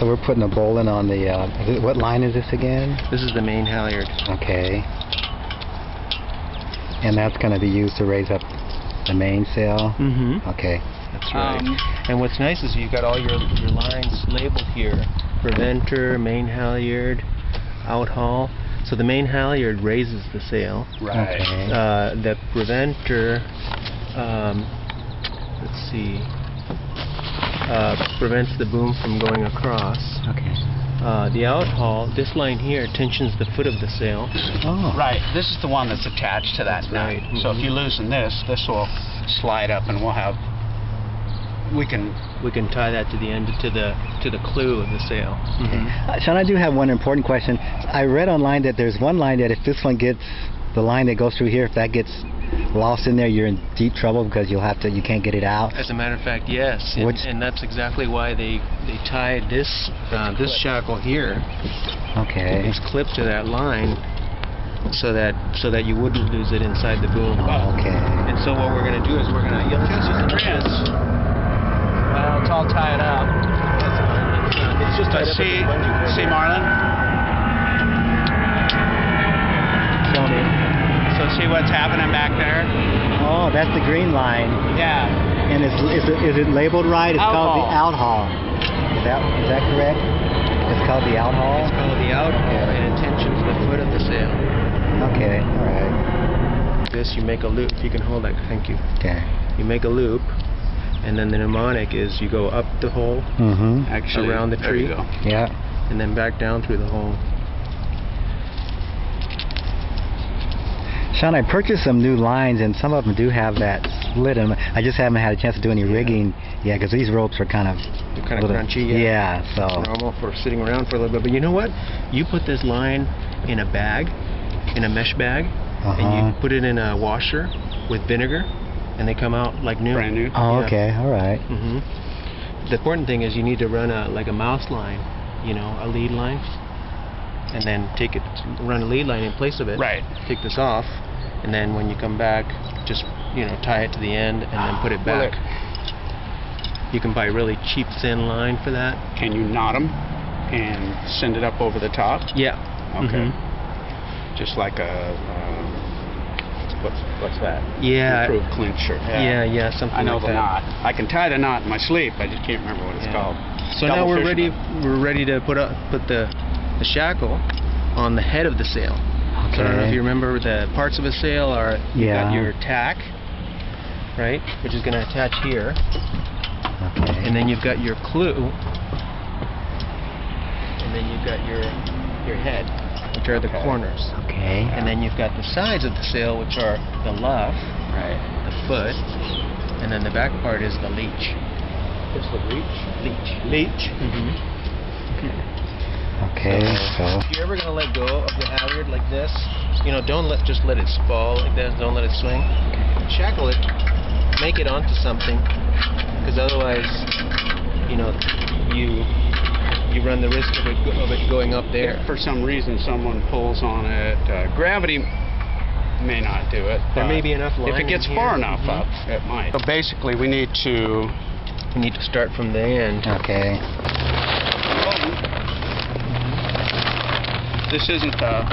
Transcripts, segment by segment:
So we're putting a bowline on the, what line is this again? This is the main halyard. Okay. And that's going to be used to raise up the mainsail? Mm-hmm. Okay. That's right. And what's nice is you've got all your lines labeled here. Preventer, main halyard, out haul. So the main halyard raises the sail. Right. Okay. The preventer, let's see, prevents the boom from going across. Okay. The out haul, this line here tensions the foot of the sail. Oh. Right. This is the one that's attached to that nut. Right. So if you loosen this, this will slide up, and we'll have. We can tie that to the end to the clew of the sail. Mm-hmm. Shaun, I do have one important question. I read online that there's one line that if this one gets, the line that goes through here, if that gets lost in there, you're in deep trouble because you can't get it out. As a matter of fact, yes, and that's exactly why they tied this shackle here. Okay. It's clipped to that line, so that you wouldn't lose it inside the boom. Oh, okay. And so what we're going to do is we're going to well, it's all tied up. It's just tied up. See, Marlon. Show me. So see what's happening back there? Oh, that's the green line. Yeah. And is it labeled right? It's called the out haul. Is that correct? It's called the out haul? It's called the out haul, and it tensions the foot of the sail. Okay, all right. This, you make a loop. If you can hold that, thank you. Okay. You make a loop, and then the mnemonic is you go up the hole, Actually, around the tree, there you go. Yeah. and then back down through the hole. Shaun, I purchased some new lines, and some of them do have that split in them. I just haven't had a chance to do any rigging yet because these ropes are kind of Crunchy. Yeah, so. Normal for sitting around for a little bit. But you know what? You put this line in a bag, in a mesh bag, and you put it in a washer with vinegar, and they come out like new. Brand new. Oh, okay, all right. The important thing is you need to run a mouse line, a lead line, and then run a lead line in place of it. Right. Take this off, and then when you come back, just tie it to the end and then put it back. You can buy really cheap thin line for that. Can you knot them and send it up over the top? Yeah. Okay. Just like a what's that? Yeah. Improved clincher. Yeah, something I know like the that. knot. I can tie the knot in my sleep. I just can't remember what it's called. So now we're ready. We're ready to put the shackle on the head of the sail. Okay. So I don't know if you remember the parts of a sail are you've got your tack, right, which is going to attach here, and then you've got your clew, and then you've got your head, which are the corners. Okay. And then you've got the sides of the sail, which are the luff, the foot, and then the back part is the leech. It's the leech. Leech. Okay, so. If you're ever going to let go of the halyard like this, don't just let it fall like this. Don't let it swing. Shackle it. Make it onto something, because otherwise, you run the risk of it going up there. If for some reason someone pulls on it, gravity may not do it. There may be enough line. If it gets far enough up, it might. So basically, we need to start from the end. Okay. This isn't the.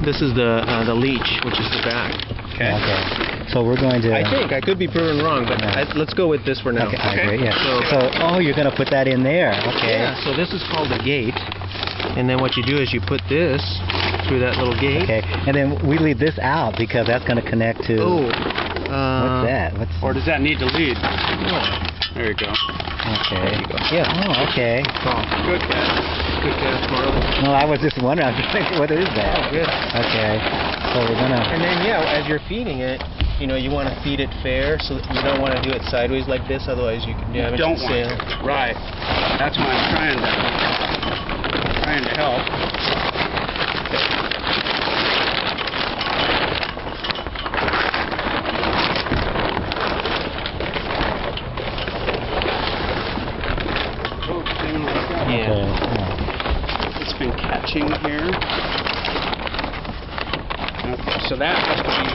This is the leech, which is the back. Okay. So we're going to. I think I could be proven wrong, but let's go with this for now. Okay, I agree, yeah. So, you're going to put that in there. Okay. Yeah. So this is called a gate, and then what you do is you put this through that little gate. Okay. And then we leave this out because that's going to connect to. What's that? Or does that need to lead? No. There you go. Okay. There you go. Yeah. Oh, okay. Good catch. Good catch, Marlon. No, I was just wondering. I was just thinking, what is that? Oh, good. Okay. So we're gonna. And then as you're feeding it, you want to feed it fair, so that you don't want to do it sideways like this. Otherwise, you can damage the sail. Right. That's why I'm trying to help. It's been catching here. Okay, so that has to be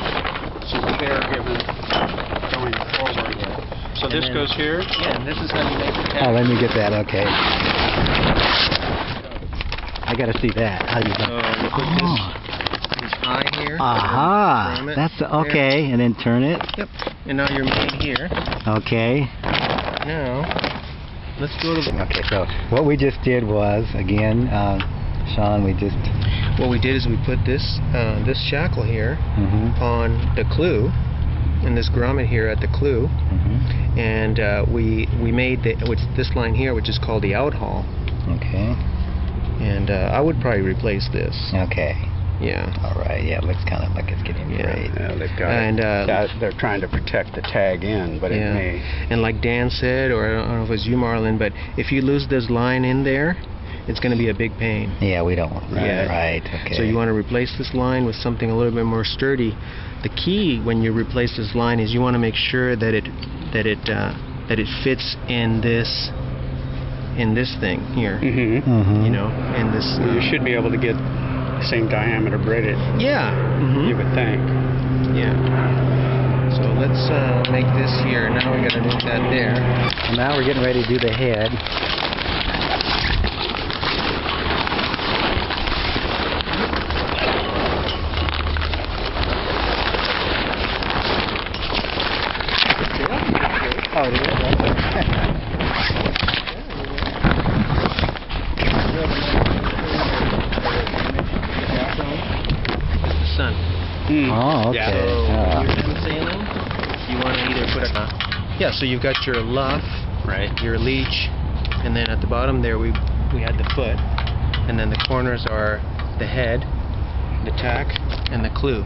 some care given going forward. So this goes here? Yeah, and this is how you make the Oh, tag. let me get that. Okay. I gotta see that. How do you? So you put this high here. Aha. From it, That's there. okay. And then turn it. Yep. And now you're made here. Okay. Now, let's go to the... Okay. So what we just did was, again, Shaun, we just. What we did is we put this shackle here Mhm. on the clue, and this grommet here at the clue, Mhm. and we made this line here, which is called the outhaul. Okay. And I would probably replace this. Okay. Yeah. All right. Yeah. It looks kind of like it's getting frayed. Yeah, they've got And they're trying to protect the tag in, but it may. and like Dan said, or I don't know if it was you, Marlon, but if you lose this line in there, it's going to be a big pain. Yeah, we don't want. Yeah. Right. Okay. So you want to replace this line with something a little bit more sturdy. The key when you replace this line is you want to make sure that it fits in this thing here. Mm-hmm. Mhm. You know, in this. You should be able to get the same diameter braided. Yeah. Mhm. You would think. Yeah. So let's make this here. Now we got to make that there. Now we're getting ready to do the head. Oh, it is? The sun. Oh, okay. Yeah. So Ah. when you're done sailing, you want to either put a so you've got your luff, Right. your leech, and then at the bottom there we had the foot, and then the corners are the head, the tack, and the clue.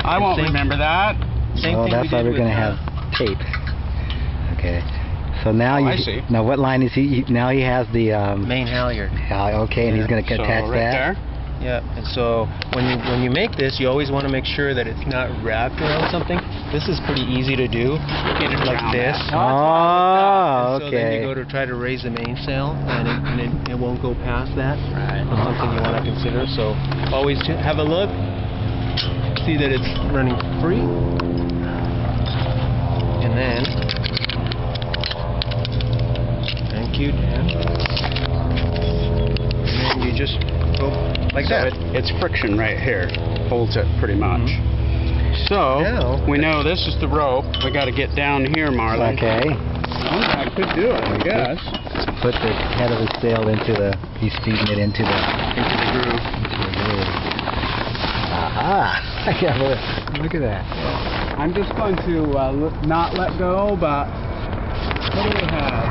I won't same- remember that. Same Well, thing that's we why did we're going to with, have tape. Okay. So now I see. Now what line is he? Now he has the. main halyard. Okay, and he's going to So attach right that. there. Yeah, and so when you make this, you always want to make sure that it's not wrapped around something. This is pretty easy to do, Get it like around this. that. Oh, And so then you okay. go to try to raise the mainsail, and it won't go past that. Right. That's something you want to consider. So always have a look, see that it's running free, and then thank you, Dan. And then you just go like So that. it's friction right here. Holds it pretty much. So Now- we know this is the rope. We got to get down here, Marlon. Okay. I could do it, I guess. Put the head of the sail into the. He's feeding it into the. Into the groove. Into the groove. Aha! Yeah, look at that. I'm just going to not let go, but what do we have?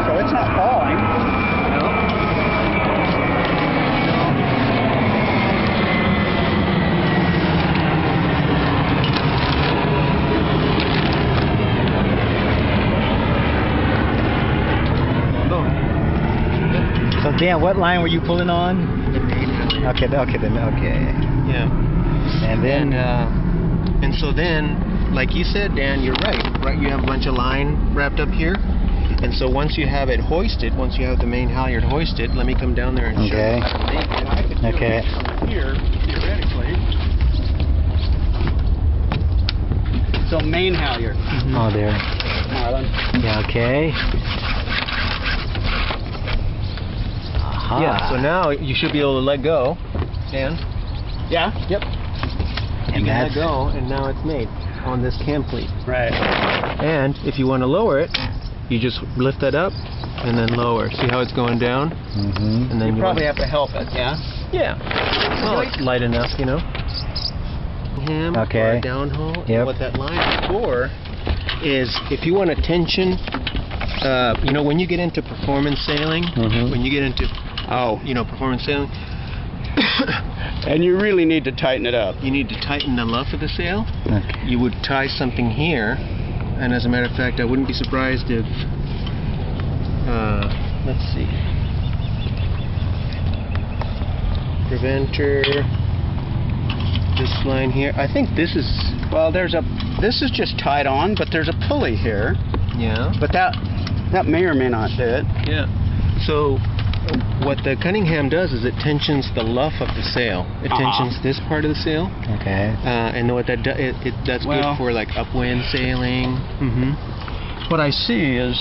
So it's not falling. So Dan, what line were you pulling on? Okay. Yeah. And then. And so then, like you said, Dan, you're right. Right, you have a bunch of line wrapped up here, and so once you have it hoisted, once you have the main halyard hoisted, let me come down there and show Okay. you how to make it. I could do Okay. it from here, theoretically. So main halyard, Oh, there. Marlon. Yeah. Okay. Aha. Yeah. So now you should be able to let go, Dan. Yeah? Yep. And You can that's. let go, and now it's made on this cam cleat. Right. And if you want to lower it, you just lift that up and then lower. See how it's going down? Mm-hmm. And then You probably want, have to help it, yeah? yeah. Well, it's light enough, you know. Him Okay. or a downhaul. Yep. What that line is for is if you want a tension. You know, when you get into performance sailing, Mhm. when you get into performance sailing, And you really need to tighten it up. you need to tighten the luff of the sail. Okay. You would tie something here, and as a matter of fact, I wouldn't be surprised if, let's see, preventer, this line here. I think this is, Well, this is just tied on, but there's a pulley here. yeah, But that may or may not do it. yeah. So what the Cunningham does is it tensions the luff of the sail. It tensions this part of the sail. Okay. And what that does, that's good for like upwind sailing. What I see is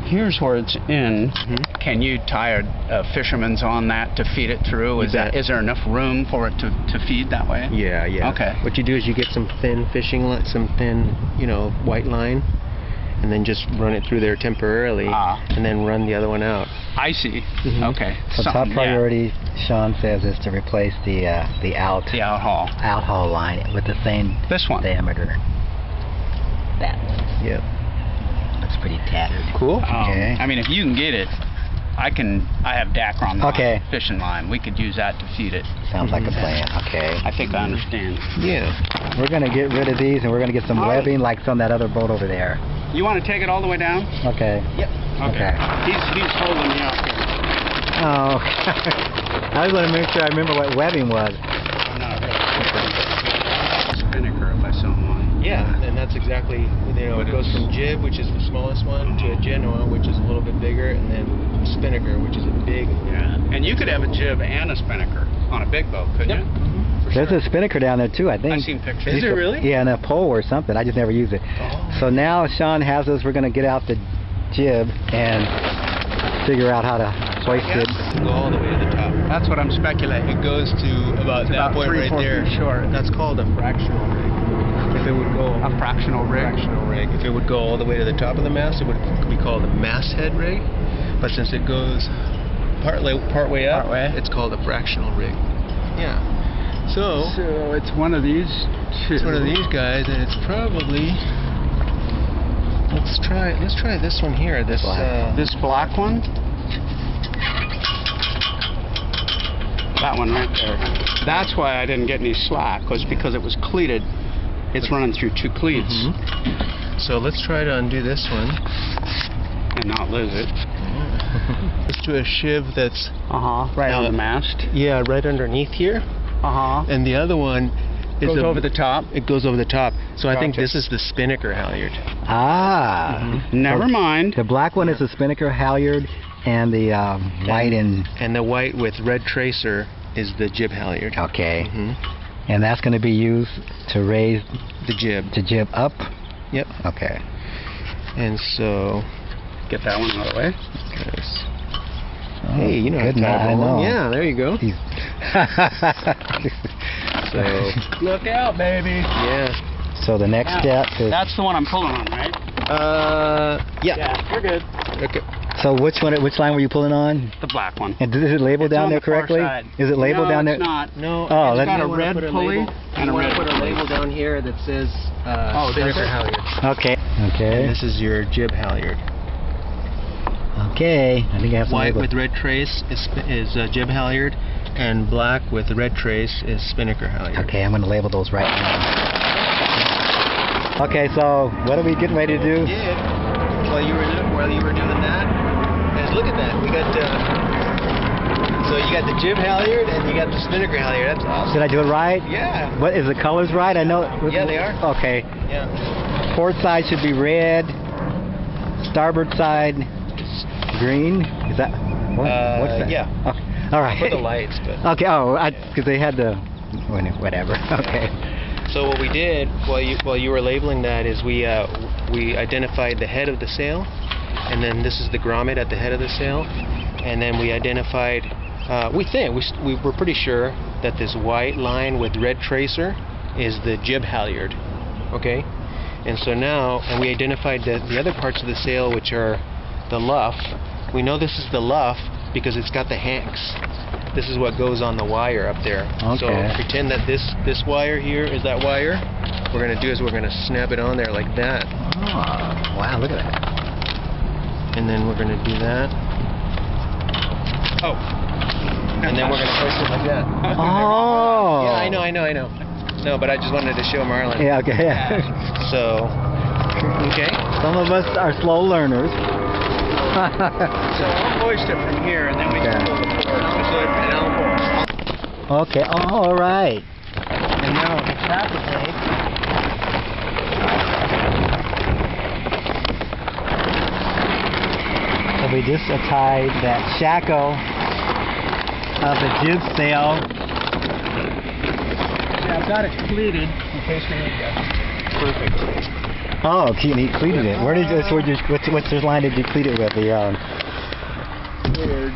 here's where it's in. Can you tie a fisherman's on that to feed it through? Is there enough room for it to feed that way? Yeah, yeah. Okay. What you do is you get some thin fishing line, some thin, white line, and then just run it through there temporarily, and then run the other one out. I see. Okay. So top priority, Shaun says, is to replace the out haul line with the same diameter. That. Yep. Looks pretty tattered. Cool. Okay. I mean, if you can get it, I have Dacron on the fishing line. We could use that to feed it. Sounds like a plan. Okay. I think I understand. Yeah. We're going to get rid of these, and we're going to get some webbing like on that other boat over there. You want to take it all the way down? Okay. Yep. Okay. He's holding me up here. Oh. I was going to make sure I remember what webbing was. Not really. Spinnaker, if I saw one. Yeah, and that's exactly, it goes from jib, which is the smallest one, to a genoa, which is a little bit bigger, and then a spinnaker, which is a big. Yeah. And you could have a jib and a spinnaker on a big boat, couldn't you? There's a spinnaker down there too, I think. I've seen pictures. Is there really? Yeah, and a pole or something. I just never use it. Oh. So now Shaun has us. We're going to get out the jib and figure out how to hoist it. Go all the way to the top. That's what I'm speculating. It goes to about that point right there. Short. That's called a fractional rig. If it would go A fractional rig. If it would go all the way to the top of the mast, it would be called a masthead rig. But since it goes part way up, it's called a fractional rig. Yeah. So it's one of these two. It's one of these guys, and it's probably. Let's try this one here. This black one. That one right there. That's why I didn't get any slack, was because it was cleated. It's running through two cleats. So let's try to undo this one and not lose it. Let's do a shiv that's right on the mast. Yeah, right underneath here. And the other one goes over the top. It goes over the top. So I think this is the spinnaker halyard. Never mind. The black one is the spinnaker halyard, and the white and the white with red tracer is the jib halyard. Okay. And that's going to be used to raise the jib. To jib up. Yep. Okay. And so get that one out of the way. Hey, you know how to tie a boat. Yeah, there you go. So look out, baby. Yeah. So the next step is. That's the one I'm pulling on, right? Yeah. Yeah, you're good. Okay. So which line were you pulling on? The black one. And is it labeled down there correctly? Is it labeled down there? No, it's not. No. Oh, it's got a red pulley and a red. Put a label down here that says spinnaker halyard. Okay. Okay. And this is your jib halyard. Okay. I think I have some white label. with red trace is jib halyard, and black with red trace is spinnaker halyard. Okay, I'm going to label those right now. Okay, so what are we getting ready to do? While you were doing that, is look at that. We got so you got the jib halyard and you got the spinnaker halyard. That's awesome. Did I do it right? Yeah. What is the colors right? I know. Yeah, they are. Okay. Yeah. Port side should be red. Starboard side green. Is that? What's that? Yeah. Okay. All right. For the lights, but. Okay. Oh, because they had the whatever. Okay. So what we did while you were labeling that is we identified the head of the sail, and then this is the grommet at the head of the sail, and then we identified. We were pretty sure that this white line with red tracer is the jib halyard. Okay, and so now we identified the other parts of the sail, which are the luff. We know this is the luff because it's got the hanks. This is what goes on the wire up there. Okay. So pretend that this wire here is that wire. What we're going to do is we're going to snap it on there like that. Oh, wow, look at that. And then we're going to do that. Oh. And then we're going to hoist it like that. Oh. Yeah, I know. No, but I just wanted to show Marlon. Yeah, okay. So, okay. Some of us are slow learners. So I'll hoist it from here, and then we can pull the port. And I'll pull. Okay, all right. And now the trapper tank. we just tied that shackle of the jib sail. Yeah, I've got it cleated in case we need that. Perfect. Oh, he cleated it. Where did you, what's the line did you cleat it with?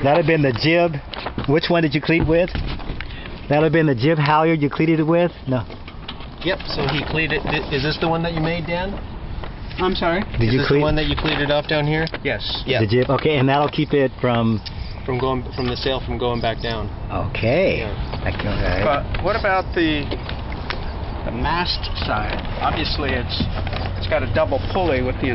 That'd have been the jib. Which one did you cleat with? That'd have been the jib halyard you cleated it with? No. Yep. So he cleated. Is this the one that you made, Dan? I'm sorry? Did you this cleat the one that you cleated off down here? Yes. Yeah. the jib? Okay, and that'll keep it from the sail from going back down. Okay. Yeah. Okay. But what about the mast side? Obviously, it's got a double pulley with the.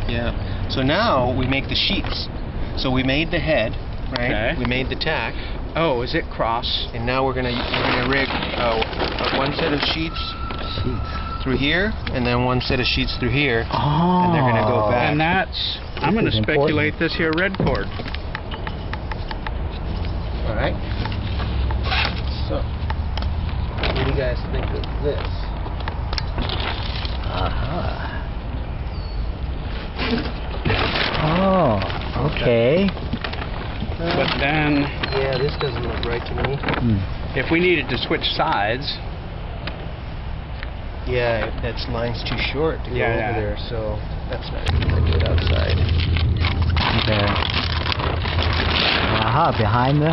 Yeah. So now we make the sheets. So we made the head, right? Okay. We made the tack. Oh, is it cross? And now we're gonna rig one set of sheets through here, and then one set of sheets through here, and they're gonna go back. And that's. I'm going to speculate this here red cord. All right. So, what do you guys think of this? Oh, okay. But then, Yeah, this doesn't look right to me. if we needed to switch sides, Yeah, that line's too short to go Yeah, over yeah. there, so that's not gonna do it outside. Okay. Behind the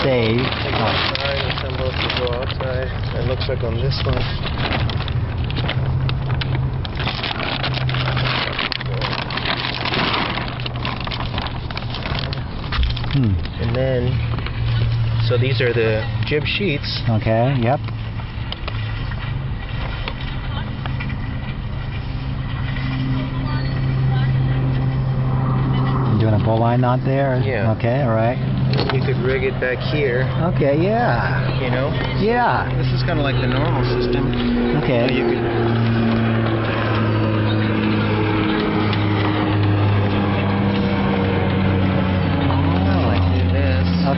stave. They go outside, and some both will go outside. It looks like on this one. And then, so these are the jib sheets. Okay, yep. You doing a bowline knot there? Yeah. Okay, all right. You could rig it back here, Okay, yeah. you know? Yeah. This is kind of like the normal system. Okay. So you could.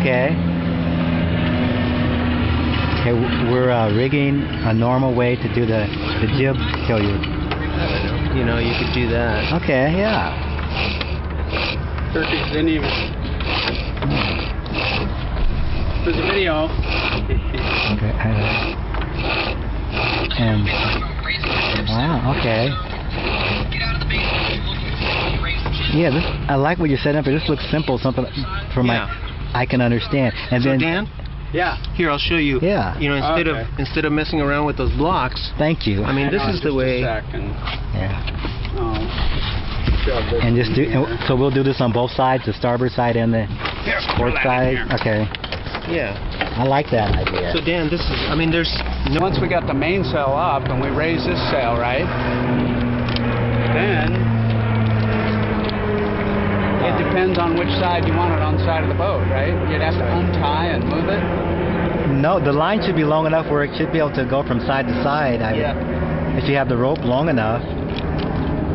Okay. Okay, we're rigging a normal way to do the jib halyard. You know, you could do that. Okay, yeah. Turkeys didn't even. There's a video. Okay. And wow, okay. Yeah, this I like what you're setting up. This looks simple, something for I can understand. And So then Dan, Yeah. here I'll show you. Yeah. You know, instead of messing around with those blocks, thank you. I mean, this is the way. Yeah. Shove this And just do. in here. And so we'll do this on both sides, the starboard side and the Here, port pull that side. in here. Okay. Yeah. I like that idea. So Dan, this is. I mean, there's no. Once we got the mainsail up and we raise this sail, right? Then it depends on which side you want it on the side of the boat, right? You'd have to untie and move it. No, the line should be long enough where it should be able to go from side to side. Yeah. If you have the rope long enough.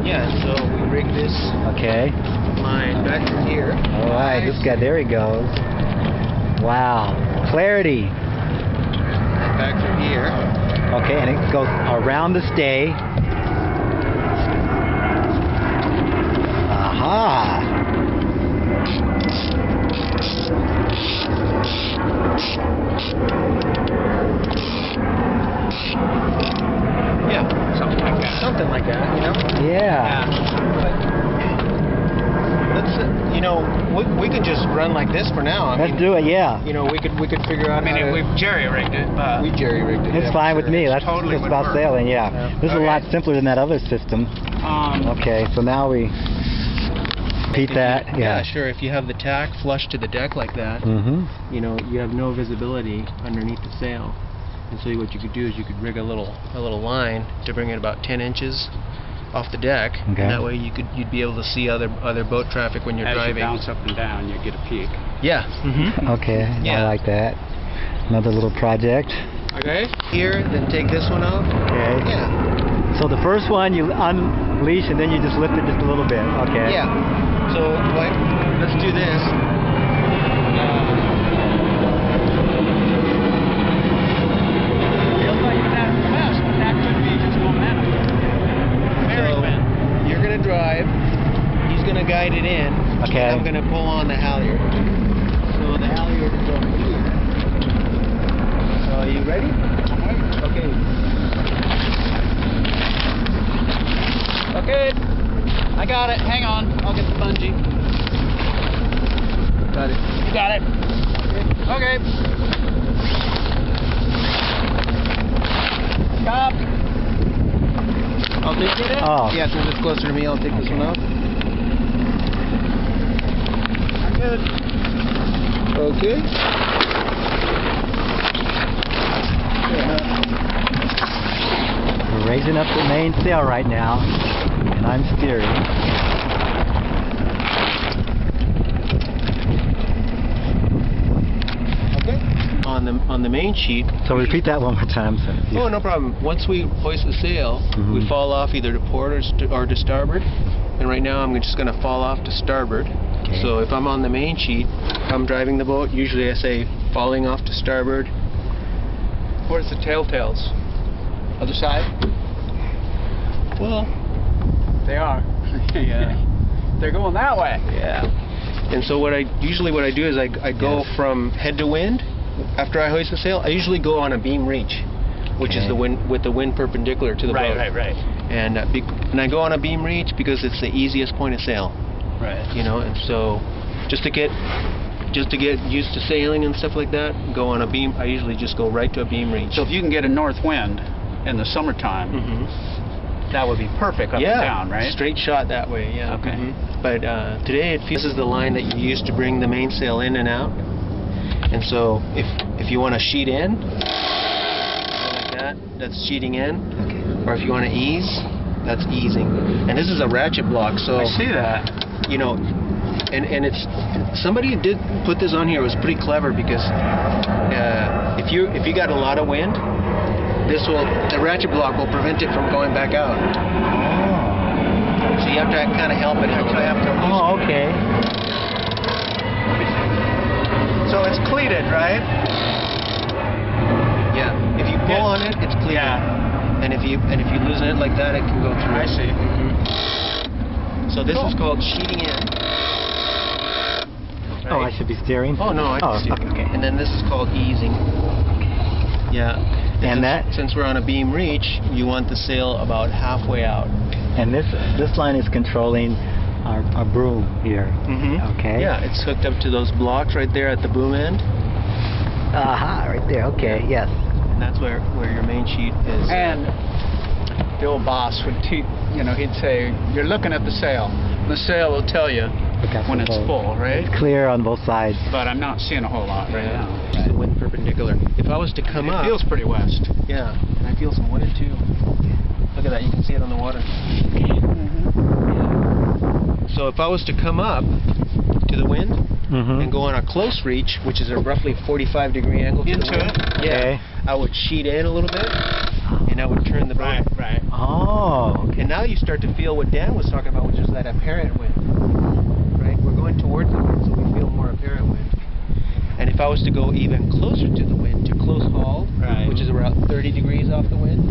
Yeah. So we rig this Okay. line back from here. All right. This guy. There he goes. Wow. Clarity. Back from here. Okay, and it goes around the stay. Aha. Yeah. Something like that. Something like that. You know. Yeah. Let's. You know, we could just run like this for now. I Let's mean, do it. Yeah. You know, we could figure out. I mean, how to, we've jerry-rigged it, but we jerry-rigged it. It's yeah, fine for with sure. me. That's Totally just would about work. sailing. Yeah. Yeah. This is a lot simpler than that other system. Okay, so now we repeat that. Yeah, sure. If you have the tack flush to the deck like that, you know, you have no visibility underneath the sail. And so what you could do is you could rig a little line to bring it about 10 inches off the deck, Okay. and that way you'd be able to see other boat traffic when you're as driving. you bounce up and down, you get a peek. Yeah. Okay, Yeah. I like that. Another little project. Okay. Here, then take this one off. Okay. Yeah. So the first one you unleash and then you just lift it just a little bit. Okay. Yeah. So like, let's do this. Feels like that fast, but that could be just momentum. Very So fast. you're gonna drive. He's gonna guide it in. Okay. And I'm going to pull on the halyard. So the halyard is over here. So are you ready? Okay. Okay. I got it. Hang on. I'll get the bungee. Got it. You got it. Okay. Stop. I'll take it. Oh. Yeah, since it's closer to me, I'll take this one off. Good. Okay. We're raising up the mainsail right now, and I'm steering. Okay. On the main sheet. So repeat that one more time. So Oh, no problem. Once we hoist the sail, we fall off either to port or to starboard. And right now I'm just going to fall off to starboard. Okay. So if I'm on the main sheet, I'm driving the boat, usually I say falling off to starboard. Where's the telltales? Other side? Well, They are. Yeah. They're going that way. yeah. And so what I do is I go from head to wind. After I hoist the sail, I usually go on a beam reach, which is Okay. the wind with the wind perpendicular to the boat. Right. And I go on a beam reach because it's the easiest point of sail. Right. You know, and so just to get used to sailing and stuff like that, go on a beam. I usually just go right to a beam reach. So if you can get a north wind in the summertime, that would be perfect up and down, right? Straight shot that way. Yeah. Okay. But today this is the line that you use to bring the mainsail in and out. And so if you want to sheet in, like that, that's sheeting in. Okay. Or if you want to ease, that's easing. And this is a ratchet block, so I see that. you know, and it's somebody who did put this on here was pretty clever because if you got a lot of wind, the ratchet block will prevent it from going back out. Oh. So you have to kind of help it. Actually, have to. Oh, okay. So it's cleated, right? Yeah. If you pull on it, it's clear. Yeah. And if you loosen it like that, it can go through. I see. So this is called sheeting in. Oh, I should be steering? Oh no, I can steer. Okay. And then this is called easing. Yeah. And since we're on a beam reach, you want the sail about halfway out. And this line is controlling our boom here. Okay. Yeah, it's hooked up to those blocks right there at the boom end. Aha, right there. Okay, yes. And that's where your main sheet is. And the old boss would he'd say, you're looking at the sail. The sail will tell you when it's full, right? It's clear on both sides. But I'm not seeing a whole lot right now. It's the wind perpendicular. If I was to come up... It feels pretty west. Yeah, and I feel some wind too. Look at that, you can see it on the water. Yeah. So if I was to come up to the wind and go on a close reach, which is a roughly 45-degree angle to Into the wind, it? yeah, I would sheet in a little bit, and I would turn the boat. Right. Oh, okay. And now you start to feel what Dan was talking about, which is that apparent wind. Right? We're going towards the wind, so we feel more apparent wind. And if I was to go even closer to the wind, to close haul, which is around 30 degrees off the wind,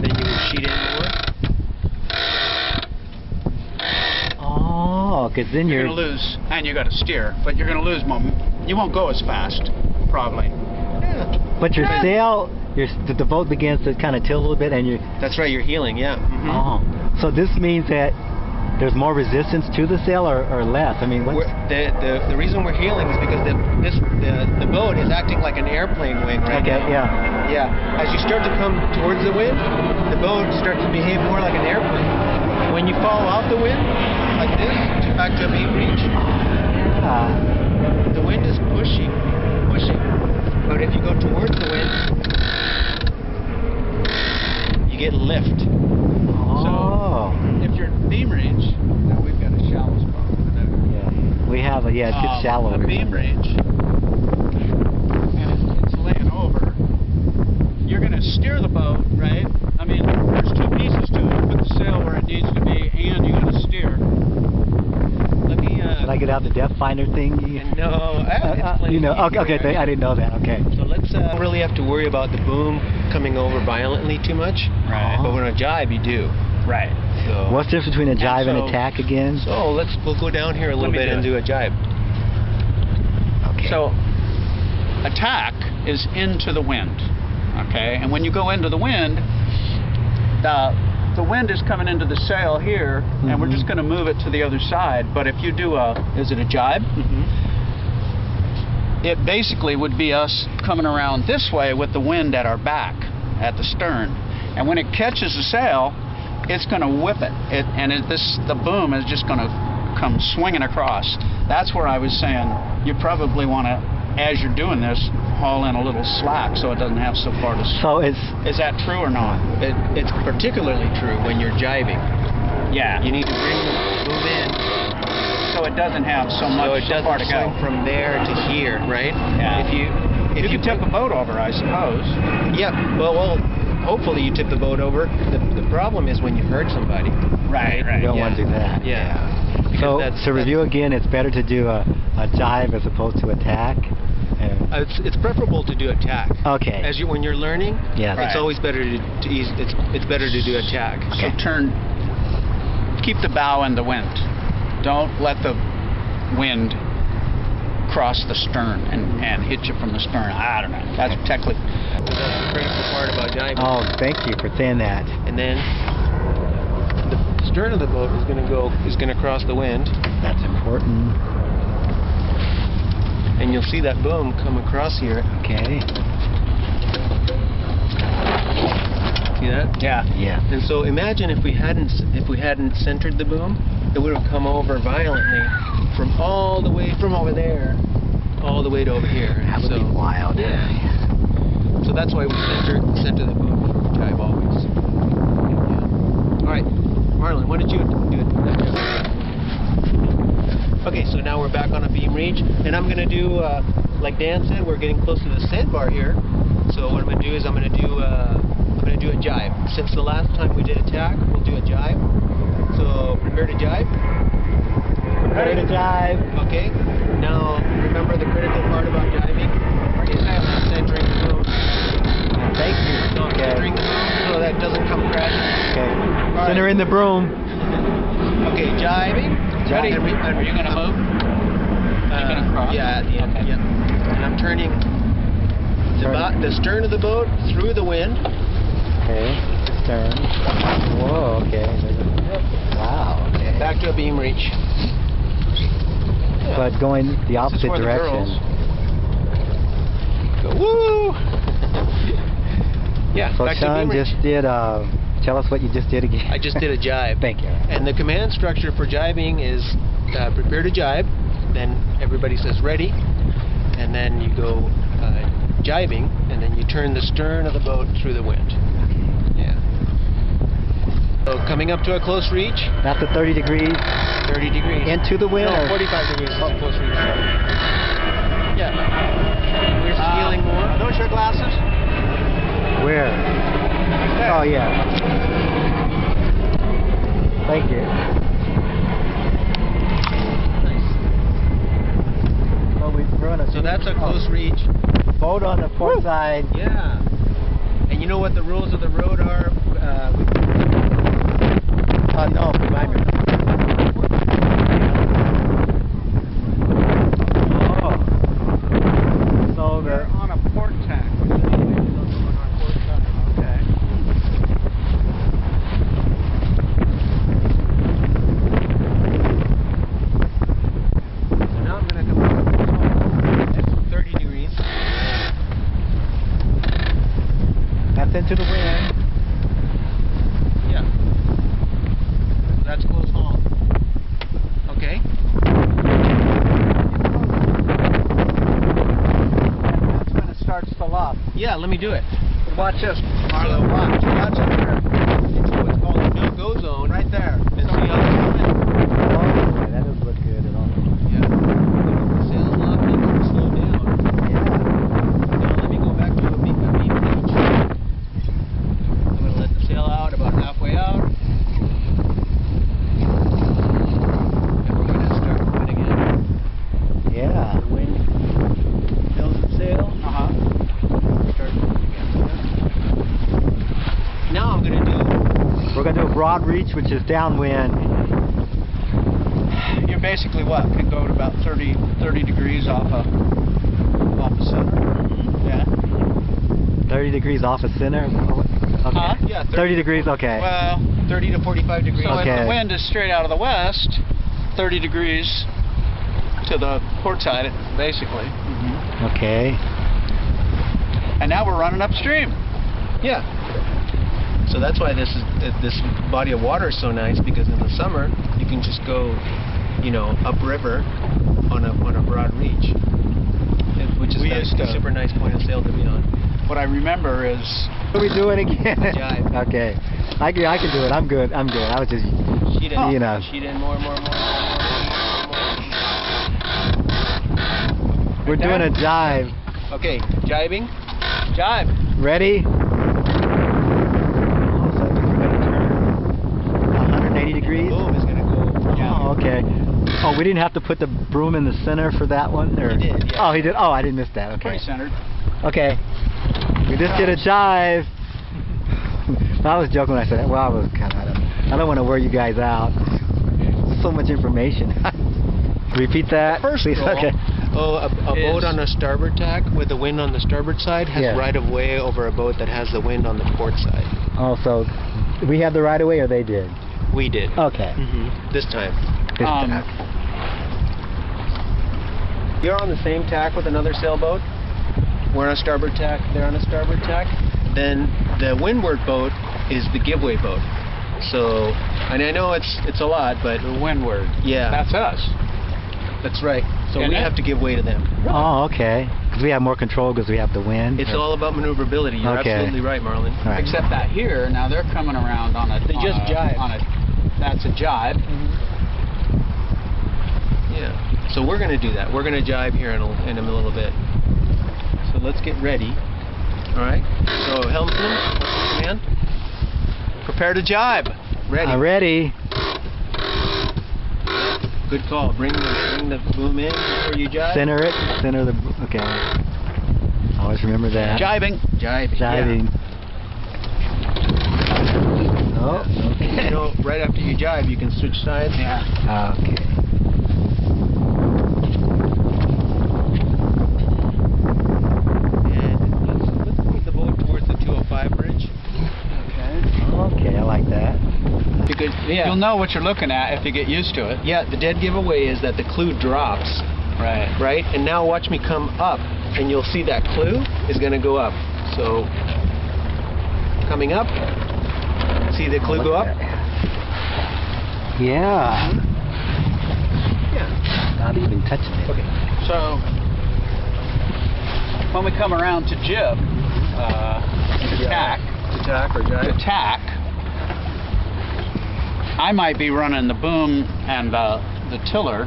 then you would sheet in more. Oh, because then You're going to lose, and you got to steer, but you're going to lose moment. You won't go as fast, probably. Yeah. But your sail, the boat begins to kind of tilt a little bit, and you. That's right, you're heeling, yeah. Oh, so this means that there's more resistance to the sail, or less? I mean, what's... The reason we're heeling is because the boat is acting like an airplane wing right now. Yeah. As you start to come towards the wind, the boat starts to behave more like an airplane. When you fall off the wind, like this, back to a beam reach, the wind is pushing. But if you go towards the wind, you get lift. Oh. So if you're beam range, now we've got a shallow spot over there. Yeah. We have it's just shallow. A beam range, and it's laying over. You're going to steer the boat, right? I mean, there's two pieces to it. Put the sail where it needs to be, and you got to steer. Let me. Should I get out the depth finder thing? No, it's plenty easy, okay, right? I didn't know that. Okay. So let's don't really have to worry about the boom coming over violently too much. Right. But when a jibe, you do. Right. So What's the difference between a jive and so- attack again? So we'll go down here a little me bit do and it. do a jibe. Okay. So, attack is into the wind, okay? And when you go into the wind, the wind is coming into the sail here, and we're just going to move it to the other side. But if you do is it a jibe? It basically would be us coming around this way with the wind at our back, at the stern. And when it catches the sail, it's going to whip it. The boom is just going to come swinging across. That's where I was saying you probably want to, as you're doing this, haul in a little slack so it doesn't have so far to. So it's. Is that true or not? It's particularly true when you're jibing. Yeah. You need to bring the boom in So it doesn't have so much so it doesn't far to go. swing from there to here, right? Yeah. If you tip a boat over, I suppose. Yeah. Well, hopefully you tip the boat over. The problem is when you hurt somebody. Right. You don't want to do that. Yeah. So Because to review again, it's better to do a jive as opposed to attack. It's preferable to do attack. Okay. When you're learning, Yes. it's Right. always better it's better to do attack. So keep the bow in the wind. Don't let the wind cross the stern and hit you from the stern. I don't know. That's technically. That's the critical part about jibing. Oh, thank you for saying that. And then the stern of the boat is going to cross the wind, That's important. and you'll see that boom come across here. Okay. See that? Yeah. Yeah. And so imagine if we hadn't centered the boom, it would have come over violently from all the way from over there, all the way to over here. That would be wild. Yeah. So that's why we center the boom for jibe always. Yeah. All right, Marlon, what did you do? Okay, so now we're back on a beam reach, and I'm gonna do like Dan said, we're getting close to the sandbar here. So what I'm gonna do is I'm gonna do a jibe. Since the last time we did attack, we'll do a jibe. So prepare to jibe. Ready to jive. Okay. Now remember the critical part about jibing is centering the boom. Thank you. No, centering the boom so that it doesn't come crashing. Okay. All Center right. in the broom. Okay, jibing. Ready? And Are you going to move? You're going to cross? Yeah, at the end. Okay. Yeah. And I'm turning the stern of the boat through the wind. Okay. Stern. Whoa. Okay. Wow. Okay. Back to a beam reach. But going the This is opposite for the direction. Go, woo! Yeah, So back to Shaun beam reach. just did. Tell us what you just did again. I just did a jibe. Thank you. And the command structure for jibing is prepare to jibe, then everybody says ready, and then you go jibing, and then you turn the stern of the boat through the wind. Yeah. So coming up to a close reach, That's a 30 degrees 30 degrees. into the wind. No, or- 45 degrees is a close reach. Yeah. We're stealing more. Are those your glasses? Where? Oh yeah. Thank you. Nice. Well, we're on a So that's a close reach. boat on the port side. Yeah. And you know what the rules of the road are? No, remind me. Oh. So We're on a port tack. Okay. So now I'm going to come up. It's 30 degrees. that's into the wind. Yeah. That's close haul. Okay. That's when it starts to luff. Yeah, let me do it. Watch this, Marlo. Watch up there. So it's called a no-go zone. Right there. And see how it's coming? Oh, that doesn't look good at all. Yeah. The sail's locked in, it's slow down. Yeah. Now let me go back to a beam reach. I'm going to let the sail out about halfway out. And we're going to start moving again. Yeah. The wind fills the sail. Uh-huh. Start moving again. Now I'm going to do We're gonna do a broad broad reach, which is downwind. You're basically what? Can go to about 30 degrees off a center. Yeah. 30 degrees off of center? Okay. Huh? Yeah. 30 degrees, okay. Well, 30 to 45 degrees. so Okay. if the wind is straight out of the west, 30 degrees to the port side, basically. Okay. And now we're running upstream. Yeah. So that's why this body of water is so nice, because in the summer you can just go, you know, upriver on a broad reach, which is a super nice point of sail to be on. What I remember is... What are we doing again? Jive. Okay. I can do it. I'm good. I was just, Sheet in, you know. sheet in, more. We're doing a jive. Okay, jiving. Jive. Ready? So we're going to turn 180 degrees? Boom is going to go. Oh, okay. Oh, we didn't have to put the broom in the center for that one? Or? He did, yeah. Oh, he did. Oh, I didn't miss that. Okay. Pretty centered. Okay. We just did a jive. I was joking when I said that. Well, I was kind of, I don't want to wear you guys out. So much information. Repeat that. First please. rule. Okay. Oh, a boat on a starboard tack with the wind on the starboard side has Yeah. right of way over a boat that has the wind on the port side. Oh, so we have the right of way, or they did? We did. Okay. This time. This time. You're on the same tack with another sailboat. We're on a starboard tack. They're on a starboard tack. Then the windward boat is the giveaway boat. So, and I know it's a lot, but The windward. yeah, That's us. that's right. So Isn't we it? have to give way to them. Oh, okay. Because we have more control because we have the wind. It's all about maneuverability. You're Okay. absolutely right, Marlon. Right. Except that here, now they're coming around on a... They just jive. That's a jive. Yeah. So we're going to do that. We're going to jive here in a little bit. So let's get ready. All right. So helmsman, command. Prepare to jibe. Ready. Ready. Good call. Bring the boom in before you jibe. Center it. Center the. Okay. Always remember that. Jiving. Jiving. Jiving. Oh. Yeah. You know, right after you jibe, you can switch sides. Yeah. Okay. And let's move the boat towards the 205 bridge. Okay, I like that. Because You'll know what you're looking at if you get used to it. yeah, the dead giveaway is that the clue drops. Right. Right? And now watch me come up, and you'll see that clue is going to go up. So, coming up, see the clue go up? Yeah. Yeah. Not even touching it. Okay. So, when we come around to jib, to tack, To tack or jive? to tack, I might be running the boom and the tiller,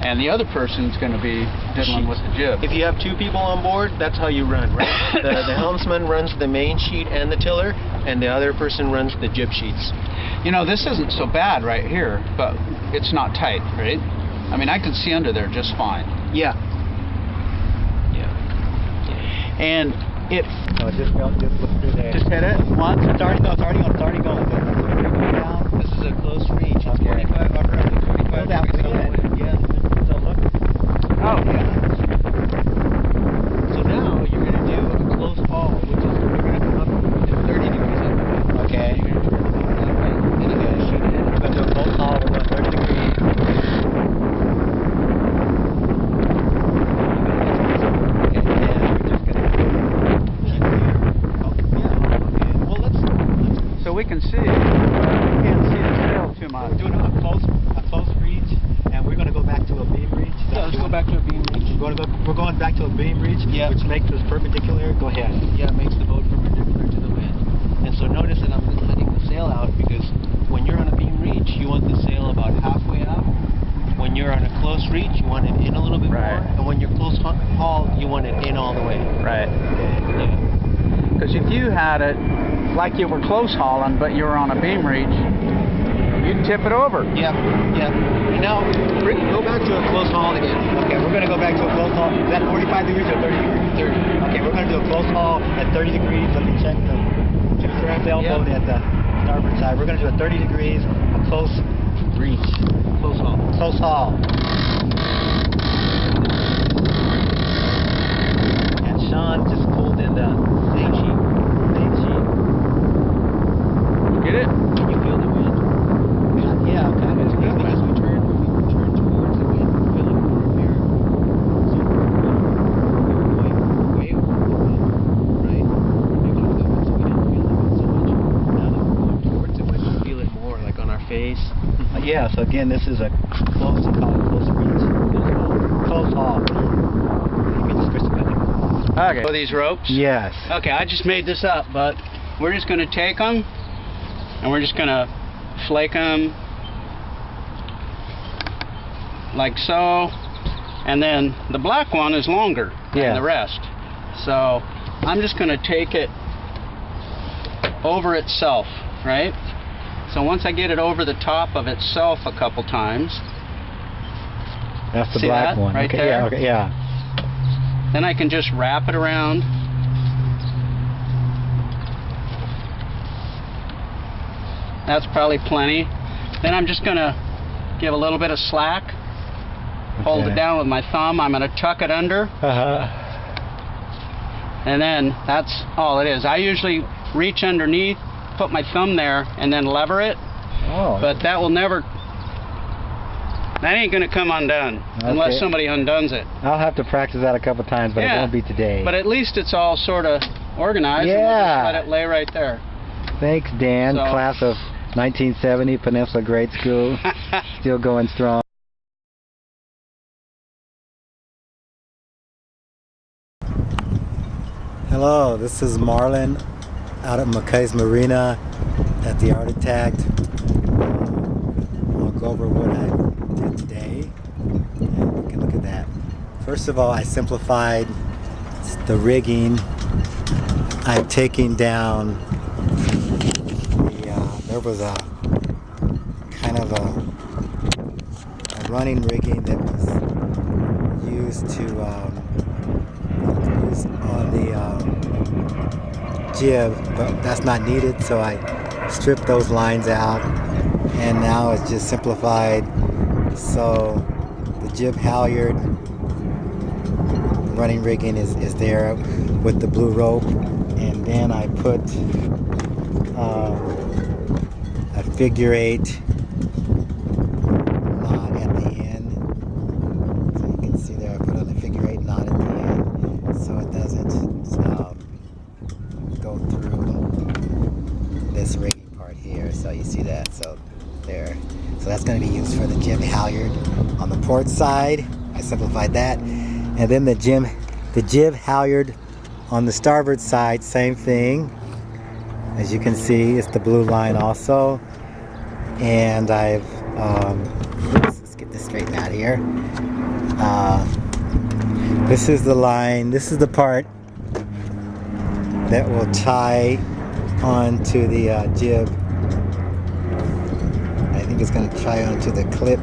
and the other person's going to be diddling with the jib. If you have two people on board, that's how you run, right? the helmsman runs the main sheet and the tiller, and the other person runs the jib sheets. You know, this isn't so bad right here, but it's not tight, right? I mean, I can see under there just fine. Yeah. Yeah. And if... Oh, just look through there. Just hit it once. It's already going. It's already going. This is a close reach. It's Okay. 45, or roughly 45 Well, that degrees was on the good. wind. Yeah, the wind's still looking. Oh, yeah. So now you're going to do a close haul, which is you're going to come up to 30 degrees up. Okay. You're going to turn about that way, and you're going to shoot it in. We're going to do a close haul. We're going 30 degrees. So we can see. We can't see the sail too much. We're doing a close reach, and we're going to go back to a beam reach. Yeah, let's go back to a beam reach. We're going back to a beam reach, Yeah. which makes us perpendicular. Go ahead. Yeah, it makes the boat perpendicular to the wind. And so notice that I'm letting the sail out, because when you're on a beam reach, you want the sail about halfway out. When you're on a close reach, you want it in a little bit Right. more. And when you're close haul, you want it in all the way. Right. Yeah. Because if you had it like you were close hauling, but you were on a beam reach, you'd tip it over. Yeah, yeah. And now, go back to a close haul again. Okay, we're going to go back to a close haul. Is that 45 degrees or 30 degrees? 30. Okay, we're going to do a close haul at 30 degrees. Let me check the sailboat at the starboard side. We're going to do a 30 degrees, a close reach. Close haul. Close haul. And Shaun just pulled in the main sheet. Get it? Can you feel the wind? Yeah, kind of. As we turn towards the wind, feel it more up here. So we're going way over the wind, right? We're making it go, so we didn't feel the wind so much. Now that we're going towards the wind, we feel it more, like on our face. Yeah, so again, this is a close, you call it close reach. Close haul. You can just twist it back there. Okay. So these ropes? Yes. Okay, I just made this up, but we're just going to take them and we're just going to flake them like so, and then the black one is longer than the rest. So I'm just going to take it over itself, right? So once I get it over the top of itself a couple times. That's the See black that? one. Right okay, there? yeah, okay, yeah. Then I can just wrap it around. That's probably plenty. Then I'm just going to give a little bit of slack. Hold it down with my thumb. I'm going to tuck it under. And then that's all it is. I usually reach underneath, put my thumb there, and then lever it. Oh. But that will never... That ain't going to come undone unless somebody undoes it. I'll have to practice that a couple times, but it won't be today. But at least it's all sort of organized. Yeah. And we'll just let it lay right there. Thanks, Dan. So- Class of 1970, Peninsula Grade School. Still going strong. Hello, this is Marlon out at McKay's Marina at the Art Attack. I'll go over what I did today, and we can look at that. First of all, I simplified the rigging. I'm taking down there was a kind of a running rigging that was used to use on the jib, but that's not needed, so I stripped those lines out, and now it's just simplified. So the jib halyard running rigging is there with the blue rope, and then I put a figure 8 knot at the end. So you can see there I put on the figure 8 knot at the end so it doesn't go through this rigging part here. So you see that, so there. So that's going to be used for the jib halyard on the port side. I simplified that. And then the jib halyard on the starboard side, same thing. As you can see, it's the blue line also. And I've, let's get this straightened out here. This is the line, this is the part that will tie onto the jib. I think it's going to tie onto the clip.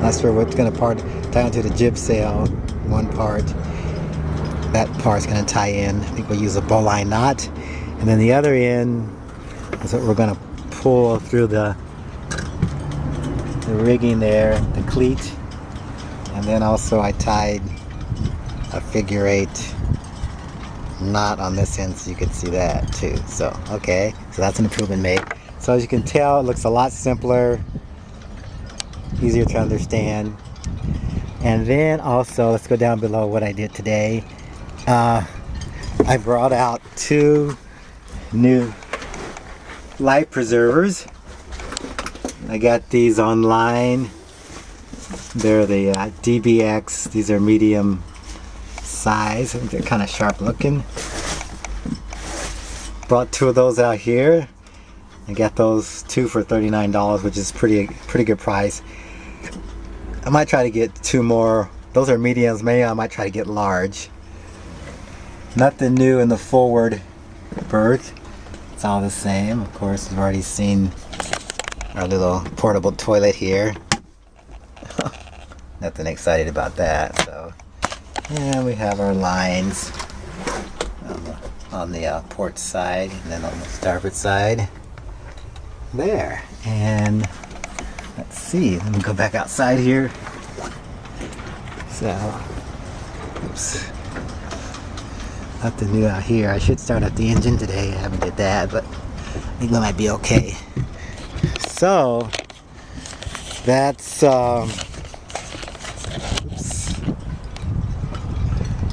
Not sure what's going to tie onto the jib sail, one part. That part's going to tie in. I think we'll use a bowline knot. And then the other end is what we're going to pull through the rigging there, the cleat. And then also I tied a figure 8 knot on this end so you can see that too. So, okay, so that's an improvement made. So as you can tell, it looks a lot simpler, easier to understand. And then also, let's go down below what I did today. I brought out 2 new life preservers. I got these online. They're the DBX. These are medium size. They're kind of sharp looking. Brought 2 of those out here. I got those 2 for $39, which is pretty good price. I might try to get 2 more. Those are mediums. Maybe I might try to get large. Nothing new in the forward berth. It's all the same. Of course, you've already seen our little portable toilet here. Nothing excited about that. So, and we have our lines on the port side, and then on the starboard side. there. And let's see, let me go back outside here. So, oops. Nothing new out here. I should start up the engine today. I haven't did that, but I think we might be okay. So, that's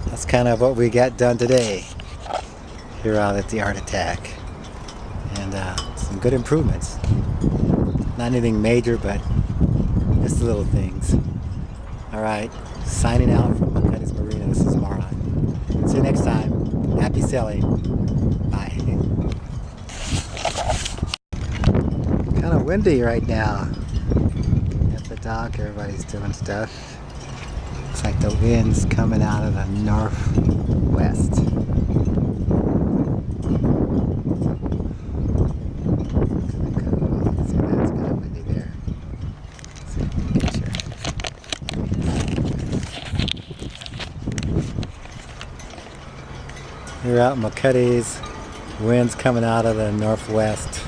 that's kind of what we got done today here out at the Art Attack. And some good improvements. Not anything major, but just the little things. Alright, signing out from McCutty's Marina. This is Marlon. See you next time. Happy sailing. Bye. Kind of windy right now. At the dock, everybody's doing stuff. Looks like the wind's coming out of the northwest. See, that's kind of windy there. Let's see if we can get you. Here out in McCutty's, wind's coming out of the northwest.